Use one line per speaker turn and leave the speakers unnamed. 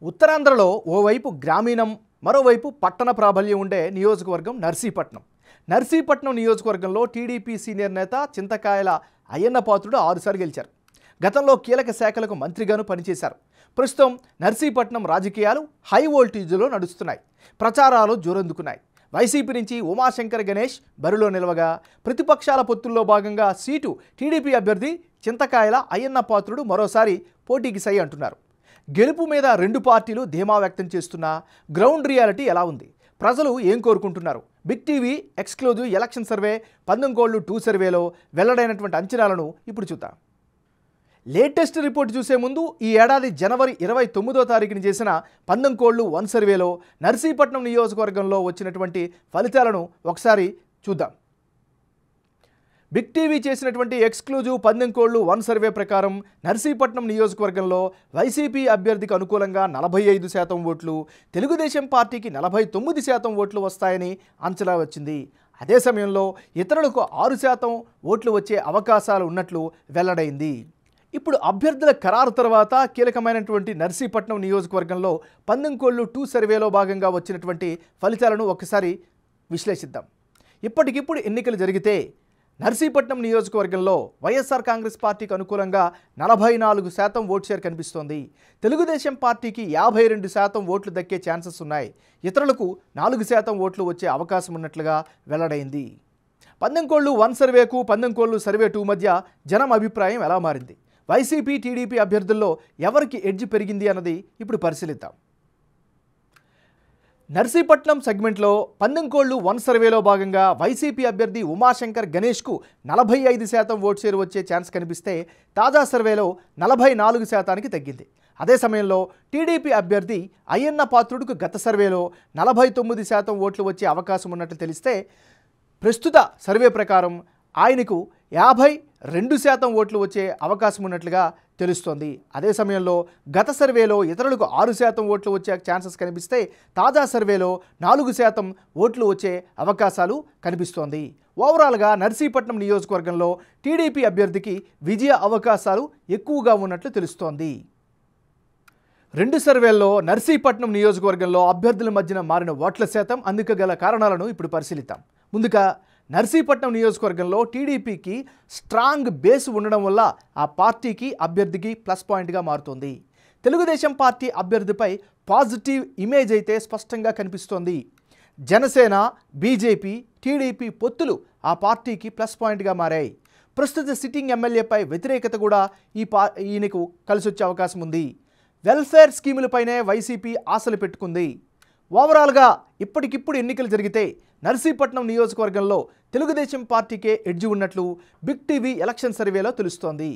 ఉత్తరాంధ్రలో ఓవైపు గ్రామీణం మరోవైపు పట్టణ ప్రాబల్యం ఉండే నియోజకవర్గం నర్సీపట్నం. నర్సీపట్నం నియోజకవర్గంలో టీడీపీ సీనియర్ నేత చింతకాయల అయ్యన్నపాత్రుడు 6 సార్లు గెలిచారు. గతంలో కీలక శాఖలకు మంత్రిగాను పనిచేశారు. ప్రస్తుతం నర్సీపట్నం రాజకీయాలు హై వోల్టేజ్లో నడుస్తున్నాయి. ప్రచారాలు జోరందుకున్నాయి. వైసీపీ నుంచి ఉమాశంకర్ గణేష్ బరిలో నిలవగా ప్రతిపక్షాల పొత్తుల్లో భాగంగా సీటు టీడీపీ అభ్యర్థి చింతకాయల అయ్యన్నపాత్రుడు మరోసారి పోటీకి సై అంటున్నారు. గెలుపు మీద రెండు పార్టీలు ధీమా వ్యక్తం చేస్తున్నా గ్రౌండ్ రియాలిటీ ఎలా ఉంది, ప్రజలు ఏం కోరుకుంటున్నారు? Big TV exclusive election survey 19 సర్వేలో వెల్లడైనటువంటి అంచనాలను ఇప్పుడు చూద్దాం. లేటెస్ట్ రిపోర్ట్ చూసే ముందు ఈ ఏడాది జనవరి 29వ తారీఖున చేసిన 19 సర్వేలో నర్సీపట్నం నియోజకవర్గంలో వచ్చినటువంటి ఫలితాలను ఒకసారి చూద్దాం. బిగ్ టీవీ చేసినటువంటి ఎక్స్క్లూజివ్ 19 సర్వే ప్రకారం నర్సీపట్నం నియోజకవర్గంలో వైసీపీ అభ్యర్థికి అనుకూలంగా 45% ఓట్లు, తెలుగుదేశం పార్టీకి 49% ఓట్లు వస్తాయని అంచనా వచ్చింది. అదే సమయంలో ఇతరులకు 6% ఓట్లు వచ్చే అవకాశాలు ఉన్నట్లు వెల్లడైంది. ఇప్పుడు అభ్యర్థుల ఖరారు తర్వాత కీలకమైనటువంటి నర్సీపట్నం నియోజకవర్గంలో 19 సర్వేలో భాగంగా వచ్చినటువంటి ఫలితాలను ఒకసారి విశ్లేషిద్దాం. ఇప్పటికిప్పుడు ఎన్నికలు జరిగితే నర్సీపట్నం నియోజకవర్గంలో వైఎస్ఆర్ కాంగ్రెస్ పార్టీకి అనుకూలంగా 44% ఓట్ షేర్ కనిపిస్తోంది. తెలుగుదేశం పార్టీకి 52% ఓట్లు దక్కే ఛాన్సెస్ ఉన్నాయి. ఇతరులకు 4% ఓట్లు వచ్చే అవకాశం ఉన్నట్లుగా వెల్లడైంది. 19 సర్వేకు 19 సర్వే 2 మధ్య జనం అభిప్రాయం ఎలా మారింది? వైసీపీ టీడీపీ అభ్యర్థుల్లో ఎవరికి ఎడ్జ్ పెరిగింది అన్నది ఇప్పుడు పరిశీలిద్దాం. నర్సీపట్నం సెగ్మెంట్లో 19 సర్వేలో భాగంగా వైసీపీ అభ్యర్థి ఉమాశంకర్ గణేష్కు 45% ఓట్ షేర్ వచ్చే ఛాన్స్ కనిపిస్తే తాజా సర్వేలో 44%కి తగ్గింది. అదే సమయంలో టీడీపీ అభ్యర్థి అయ్యన్నపాత్రుడుకు గత సర్వేలో 49% ఓట్లు వచ్చే అవకాశం ఉన్నట్లు తెలిస్తే ప్రస్తుత సర్వే ప్రకారం ఆయనకు 52% ఓట్లు వచ్చే అవకాశం ఉన్నట్లుగా తెలుస్తోంది. అదే సమయంలో గత సర్వేలో ఇతరులకు 6% ఓట్లు వచ్చే ఛాన్సెస్ కనిపిస్తే తాజా సర్వేలో 4% ఓట్లు వచ్చే అవకాశాలు కనిపిస్తోంది. ఓవరాల్గా నర్సీపట్నం నియోజకవర్గంలో టీడీపీ అభ్యర్థికి విజయ అవకాశాలు ఎక్కువగా ఉన్నట్లు తెలుస్తోంది. 2 సర్వేల్లో నర్సీపట్నం నియోజకవర్గంలో అభ్యర్థుల మధ్యన మారిన ఓట్ల శాతం, అందుకు గల కారణాలను ఇప్పుడు పరిశీలిద్దాం. ముందుగా నర్సీపట్నం నియోజకవర్గంలో టీడీపీకి స్ట్రాంగ్ బేస్ ఉండడం వల్ల ఆ పార్టీకి అభ్యర్థికి ప్లస్ పాయింట్గా మారుతోంది. తెలుగుదేశం పార్టీ అభ్యర్థిపై పాజిటివ్ ఇమేజ్ అయితే స్పష్టంగా కనిపిస్తోంది. జనసేన, బీజేపీ, టీడీపీ పొత్తులు ఆ పార్టీకి ప్లస్ పాయింట్గా మారాయి. ప్రస్తుత సిట్టింగ్ ఎమ్మెల్యేపై వ్యతిరేకత కూడా ఈయనకు కలిసొచ్చే అవకాశం ఉంది. వెల్ఫేర్ స్కీములపైనే వైసీపీ ఆశలు పెట్టుకుంది. ఓవరాల్గా ఇప్పటికిప్పుడు ఎన్నికలు జరిగితే నర్సీపట్నం నియోజకవర్గంలో తెలుగుదేశం పార్టీకే ఎడ్జ్ ఉన్నట్లు బిగ్ టీవీ ఎలక్షన్ సర్వేలో తెలుస్తోంది.